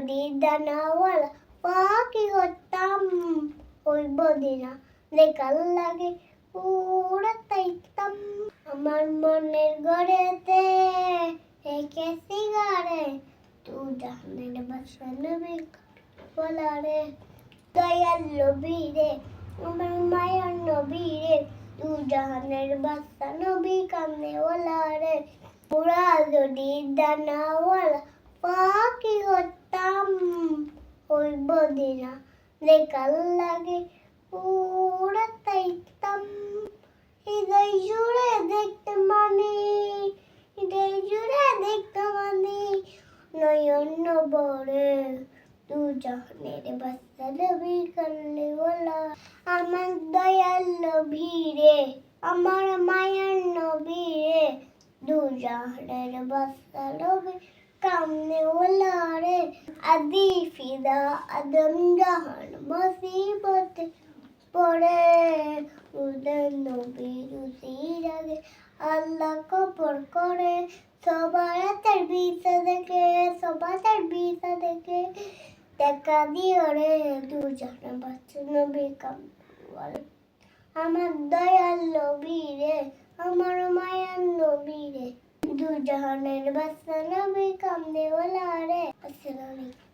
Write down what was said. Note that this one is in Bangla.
যদি ডানাওয়ালা পাখি হতাম, হইব দিনা দেখার লাগে উড়াইতাম। আমার মনের ঘরেতে এঁকেছি গারে, তু জাহানের বাদশা নবী বলা রে। দয়াল নবী রে, আমার মায়ার নবী রে, তু জাহানের বাদশা নবী কামনেওয়ালা রে। ওরা যদি ডানাওয়ালা পাখি হতাম, হইব দিনা দেখার লাগে উড়াইতাম। হৃদয় জুড়ে দেখতে মানে, হৃদয় জুড়ে দেখতে মানে, নয়ন ভরে তু জাহানের বাদশা নবী কামনেওয়ালা। আমার দয়াল নবী রে, আমার মায়ার নবী রে, দু জাহানের বাদশা নবী কামনেওয়ালা রে। আদি ফিদা আদম জাহান মুসিবতে পড়ে, উদের নবীর উসির আগে আল্লাহ কবর করে। সবার তার ভিসা দেখে, সবার তার ভিসা দেখে, দেখা দিও রে দু জাহানের বাদশা নবী কামনেওয়ালা। আমার দয়াল নবী রে, আমার মায়ার নবী রে, দু জাহানের বাদশা নবী কামনেওয়ালা রে। আসসালামু আলাইকুম।